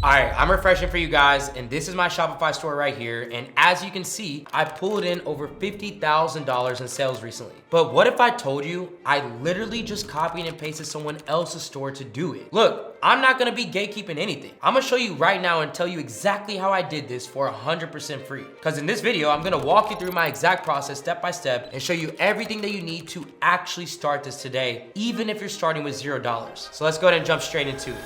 Alright, I'm refreshing for you guys, and this is my Shopify store right here, and as you can see, I pulled in over $50,000 in sales recently. But what if I told you I literally just copied and pasted someone else's store to do it? Look, I'm not gonna be gatekeeping anything. I'm gonna show you right now and tell you exactly how I did this for 100% free. Because in this video, I'm gonna walk you through my exact process step by step and show you everything that you need to actually start this today, even if you're starting with $0. So let's go ahead and jump straight into it.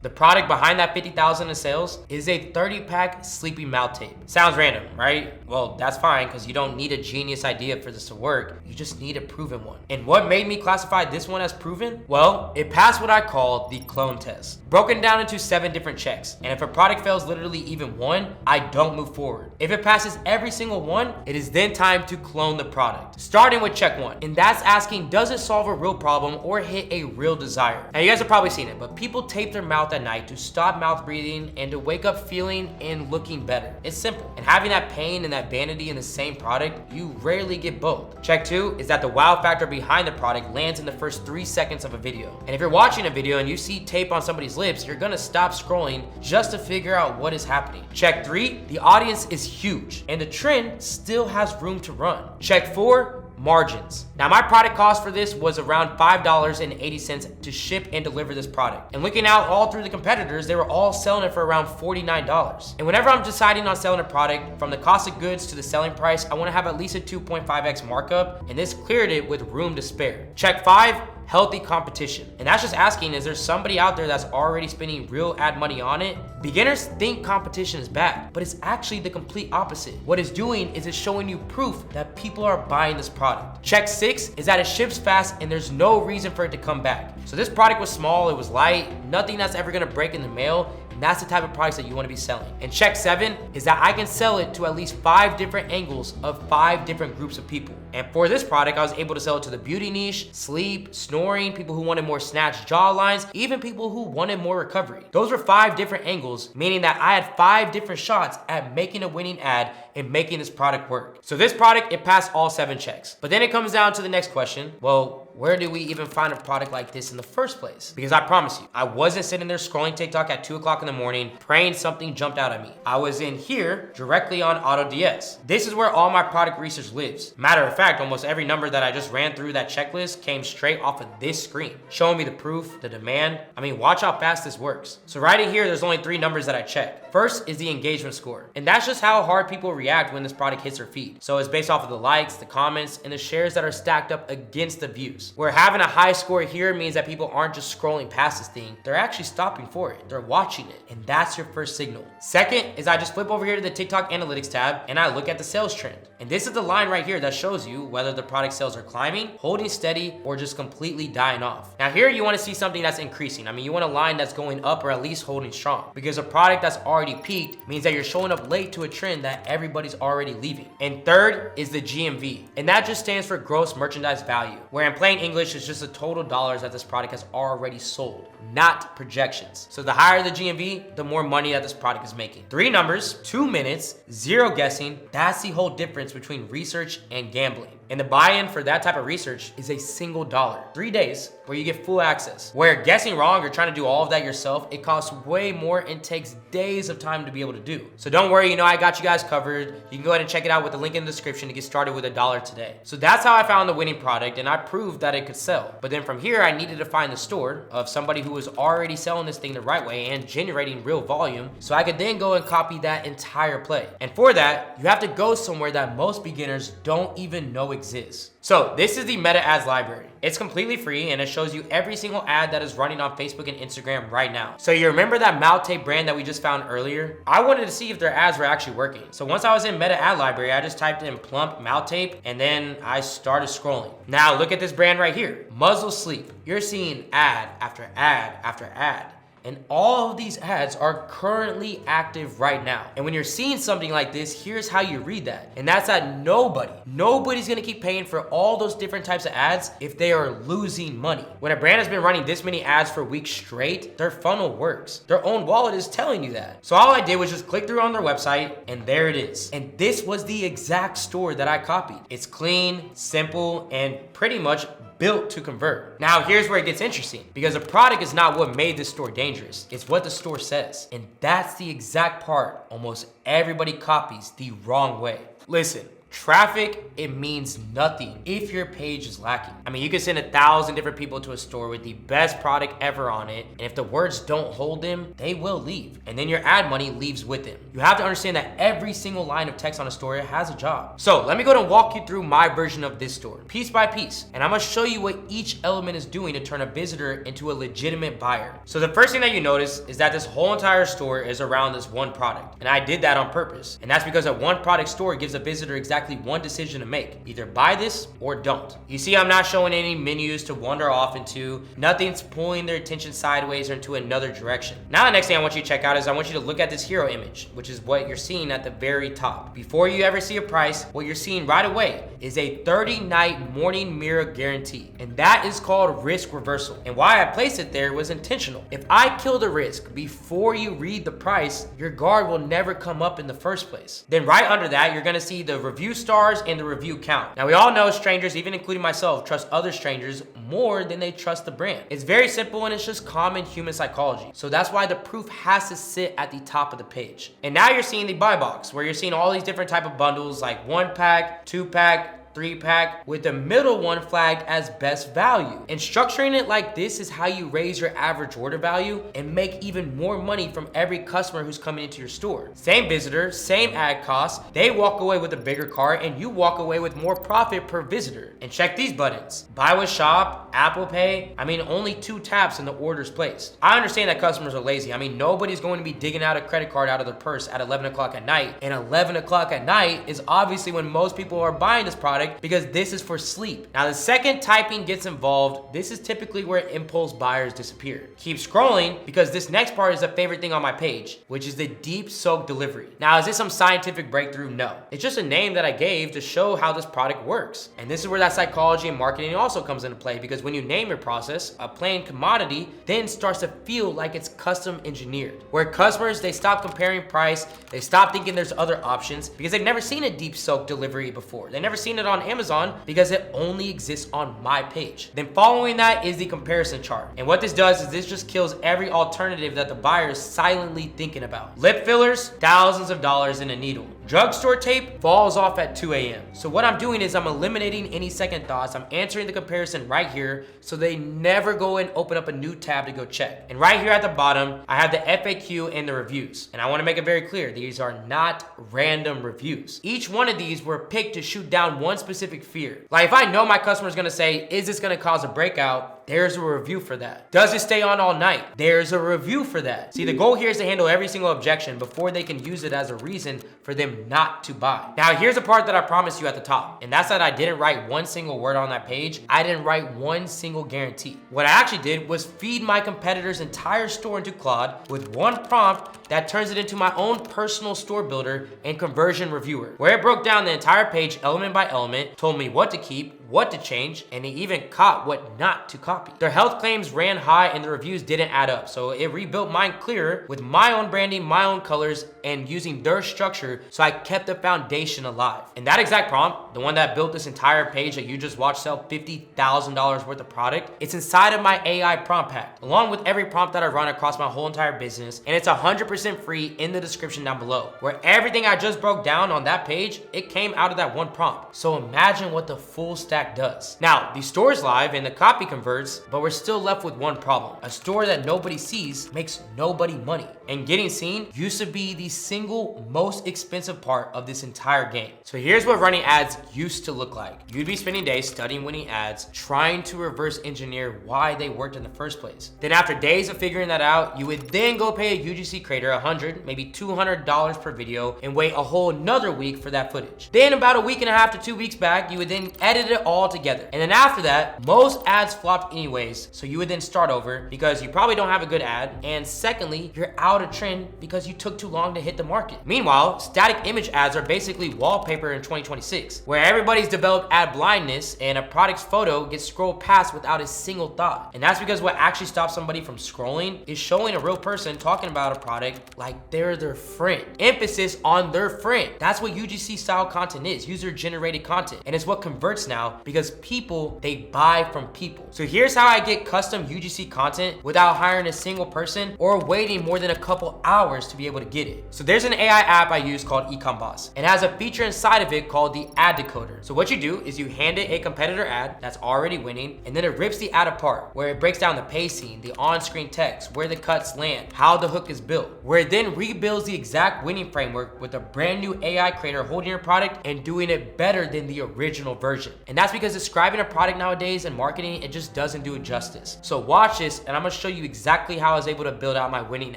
The product behind that $50,000 in sales is a 30-pack sleeping mouth tape. Sounds random, right? Well, that's fine, because you don't need a genius idea for this to work. You just need a proven one. And what made me classify this one as proven? Well, it passed what I call the clone test. Broken down into 7 different checks. And if a product fails literally even one, I don't move forward. If it passes every single one, it is then time to clone the product. Starting with check 1. And that's asking, does it solve a real problem or hit a real desire? Now, you guys have probably seen it, but people tape their mouth at night to stop mouth breathing and to wake up feeling and looking better. It's simple. And having that pain and that vanity in the same product, you rarely get both. Check 2 is that the wow factor behind the product lands in the first 3 seconds of a video. And if you're watching a video and you see tape on somebody's lips, you're gonna stop scrolling just to figure out what is happening. Check 3, the audience is huge and the trend still has room to run. Check 4, margins. Now, my product cost for this was around $5.80 to ship and deliver this product. And looking out all through the competitors, they were all selling it for around $49. And whenever I'm deciding on selling a product, from the cost of goods to the selling price, I wanna have at least a 2.5x markup, and this cleared it with room to spare. Check 5, healthy competition. And that's just asking, is there somebody out there that's already spending real ad money on it? Beginners think competition is bad, but it's actually the complete opposite. What it's doing is it's showing you proof that people are buying this product. Check 6 is that it ships fast and there's no reason for it to come back. So this product was small, it was light, nothing that's ever gonna break in the mail, and that's the type of products that you wanna be selling. And check 7 is that I can sell it to at least 5 different angles of 5 different groups of people. And for this product, I was able to sell it to the beauty niche, sleep, snoring, people who wanted more snatched jaw lines, even people who wanted more recovery. Those were 5 different angles, meaning that I had 5 different shots at making a winning ad and making this product work. So this product, it passed all 7 checks. But then it comes down to the next question. Well, where do we even find a product like this in the first place? Because I promise you, I wasn't sitting there scrolling TikTok at 2 o'clock in the morning, praying something jumped out at me. I was in here directly on AutoDS. This is where all my product research lives. Matter of fact, almost every number that I just ran through that checklist came straight off of this screen, showing me the proof, the demand. I mean, watch how fast this works. So right in here, there's only 3 numbers that I check. First is the engagement score. And that's just how hard people react when this product hits their feed. So it's based off of the likes, the comments, and the shares that are stacked up against the views. Where having a high score here means that people aren't just scrolling past this thing, they're actually stopping for it. They're watching it, and that's your first signal. Second is I just flip over here to the TikTok analytics tab and I look at the sales trend. And this is the line right here that shows you whether the product sales are climbing, holding steady, or just completely dying off. Now here you wanna see something that's increasing. I mean, you want a line that's going up or at least holding strong, because a product that's already peaked means that you're showing up late to a trend that everybody's already leaving. And third is the GMV. And that just stands for gross merchandise value, where in plain English, it's just the total dollars that this product has already sold, not projections. So the higher the GMV, the more money that this product is making. 3 numbers, 2 minutes, 0 guessing. That's the whole difference between research and gambling. And the buy-in for that type of research is a single dollar. 3 days where you get full access. Where guessing wrong or trying to do all of that yourself, it costs way more and takes days of time to be able to do. So don't worry, you know I got you guys covered. You can go ahead and check it out with the link in the description to get started with $1 today. So that's how I found the winning product, and I proved that it could sell. But then from here, I needed to find the store of somebody who was already selling this thing the right way and generating real volume, so I could then go and copy that entire play. And for that, you have to go somewhere that most beginners don't even know exists. So this is the Meta Ads library. It's completely free and it shows you every single ad that is running on Facebook and Instagram right now. So you remember that mouth tape brand that we just found earlier? I wanted to see if their ads were actually working. So once I was in Meta Ad library, I just typed in plump mouth tape and then I started scrolling. Now look at this brand right here, Muzzle Sleep. You're seeing ad after ad after ad. And all of these ads are currently active right now. And when you're seeing something like this, here's how you read that. And that's that nobody's gonna keep paying for all those different types of ads if they are losing money. When a brand has been running this many ads for weeks straight, their funnel works. Their own wallet is telling you that. So all I did was just click through on their website and there it is. And this was the exact store that I copied. It's clean, simple, and pretty much built to convert. Now, here's where it gets interesting, because a product is not what made this store dangerous. It's what the store says. And that's the exact part almost everybody copies the wrong way. Listen, traffic, it means nothing if your page is lacking. I mean, you can send 1,000 different people to a store with the best product ever on it, and if the words don't hold them, they will leave. And then your ad money leaves with them. You have to understand that every single line of text on a store has a job. So let me go and walk you through my version of this store, piece by piece. And I'm gonna show you what each element is doing to turn a visitor into a legitimate buyer. So the first thing that you notice is that this whole entire store is around this one product. And I did that on purpose. And that's because a one product store gives a visitor exactly one decision to make. Either buy this or don't. You see, I'm not showing any menus to wander off into. Nothing's pulling their attention sideways or into another direction. Now, the next thing I want you to check out is I want you to look at this hero image, which is what you're seeing at the very top. Before you ever see a price, what you're seeing right away is a 30-night morning mirror guarantee. And that is called risk reversal. And why I placed it there was intentional. If I kill the risk before you read the price, your guard will never come up in the first place. Then right under that, you're gonna see the review stars and the review count. Now, we all know strangers, even including myself, trust other strangers more than they trust the brand. It's very simple and it's just common human psychology. So that's why the proof has to sit at the top of the page. And now you're seeing the buy box, where you're seeing all these different type of bundles like 1-pack, 2-pack, 3-pack, with the middle one flagged as best value. And structuring it like this is how you raise your average order value and make even more money from every customer who's coming into your store. Same visitor, same ad cost, they walk away with a bigger cart and you walk away with more profit per visitor. And check these buttons: buy with shop, Apple Pay. I mean, only 2 taps and the order's placed. I understand that customers are lazy. I mean, nobody's going to be digging out a credit card out of their purse at 11 o'clock at night. And 11 o'clock at night is obviously when most people are buying this product, because this is for sleep. Now, the second typing gets involved, this is typically where impulse buyers disappear. Keep scrolling, because this next part is the favorite thing on my page, which is the deep soak delivery. Now, is this some scientific breakthrough? No. It's just a name that I gave to show how this product works. And this is where that psychology and marketing also comes into play, because when you name your process, a plain commodity then starts to feel like it's custom engineered. Where customers, they stop comparing price, they stop thinking there's other options, because they've never seen a deep soak delivery before. They've never seen it on Amazon because it only exists on my page. Then following that is the comparison chart. And what this does is this just kills every alternative that the buyer is silently thinking about. Lip fillers, thousands of dollars in a needle. Drugstore tape falls off at 2 a.m. So what I'm doing is I'm eliminating any second thoughts. I'm answering the comparison right here so they never go and open up a new tab to go check. And right here at the bottom, I have the FAQ and the reviews. And I want to make it very clear, these are not random reviews. Each one of these were picked to shoot down one specific fear. Like, if I know my customer is gonna say, is this gonna cause a breakout? There's a review for that. Does it stay on all night? There's a review for that. See, the goal here is to handle every single objection before they can use it as a reason for them not to buy. Now, here's the part that I promised you at the top, and that's that I didn't write one single word on that page. I didn't write one single guarantee. What I actually did was feed my competitor's entire store into Claude with one prompt that turns it into my own personal store builder and conversion reviewer, where it broke down the entire page element by element, told me what to keep, what to change, and it even caught what not to copy. Their health claims ran high and the reviews didn't add up, so it rebuilt mine clearer with my own branding, my own colors, and using their structure, so I kept the foundation alive. And that exact prompt, the one that built this entire page that you just watched sell $50,000 worth of product, it's inside of my AI prompt pack, along with every prompt that I run across my whole entire business, and it's 100% free in the description down below, where everything I just broke down on that page, it came out of that one prompt. So imagine what the full stack does. Now, the store's live and the copy converts, but we're still left with one problem. A store that nobody sees makes nobody money. And getting seen used to be the single most expensive part of this entire game. So here's what running ads used to look like. You'd be spending days studying winning ads, trying to reverse engineer why they worked in the first place. Then after days of figuring that out, you would then go pay a UGC creator $100, maybe $200 per video and wait a whole another week for that footage. Then about a week and a half to 2 weeks back, you would then edit it all together. And then after that, most ads flopped anyways, so you would then start over because you probably don't have a good ad, and secondly, you're out of trend because you took too long to hit the market. Meanwhile, static image ads are basically wallpaper in 2026, where everybody's developed ad blindness and a product's photo gets scrolled past without a single thought. And that's because what actually stops somebody from scrolling is showing a real person talking about a product like they're their friend. Emphasis on their friend. That's what UGC style content is, user generated content. And it's what converts now because people, they buy from people. So here's how I get custom UGC content without hiring a single person or waiting more than a couple hours to be able to get it. So there's an AI app I use called EcomBoss. It has a feature inside of it called the ad decoder. So what you do is you hand it a competitor ad that's already winning, and then it rips the ad apart, where it breaks down the pacing, the on-screen text, where the cuts land, how the hook is built, where it then rebuilds the exact winning framework with a brand new AI creator holding your product and doing it better than the original version. And that's because describing a product nowadays in marketing, it just doesn't do it justice. So watch this, and I'm gonna show you exactly how I was able to build out my winning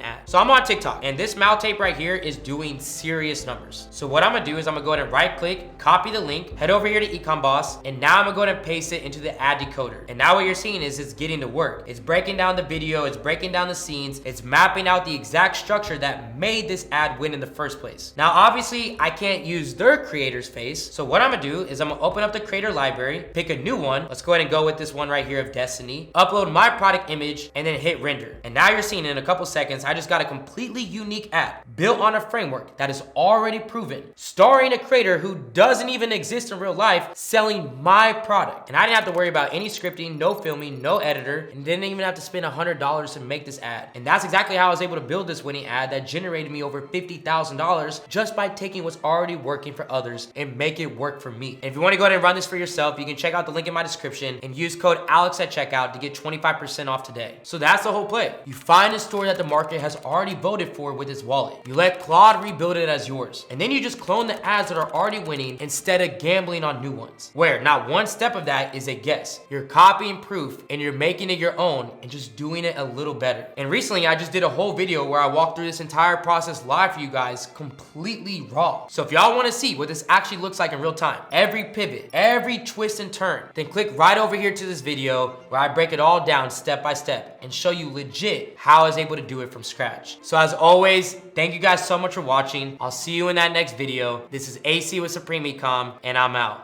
ad. So I'm on TikTok, and this mouth tape right here is doing serious numbers. So what I'm gonna do is I'm gonna go ahead and right click, copy the link, head over here to EcomBoss, and now I'm gonna go ahead and paste it into the ad decoder. And now what you're seeing is it's getting to work. It's breaking down the video, it's breaking down the scenes, it's mapping out the exact structure that made this ad win in the first place. Now, obviously, I can't use their creator's face, so what I'm gonna do is I'm gonna open up the creator library, pick a new one. Let's go ahead and go with this one right here of Destiny, upload my product image, and then hit render. And now you're seeing in a couple seconds, I just got a completely unique ad built on a framework that is already proven, starring a creator who doesn't even exist in real life, selling my product. And I didn't have to worry about any scripting, no filming, no editor, and didn't even have to spend $100 to make this ad. And that's exactly how I was able to build this winning ad that generated me over $50,000 just by taking what's already working for others and make it work for me. And if you want to go ahead and run this for yourself, you can check out the link in my description and use code ALEX at checkout to get 25% off today. So that's the whole play. You find a store that the market has already voted for with its wallet. You let Claude rebuild it as yours. And then you just clone the ads that are already winning instead of gambling on new ones, where not one step of that is a guess. You're copying proof and you're making it your own and just doing it a little better. And recently I just did a whole video where I walked through this entire process live for you guys completely raw. So if y'all want to see what this actually looks like in real time, every pivot, every twist and turn, then click right over here to this video where I break it all down step by step and show you legit how I was able to do it from scratch. So as always, thank you guys so much for watching. I'll see you in that next video. This is AC with Supreme Ecom, and I'm out.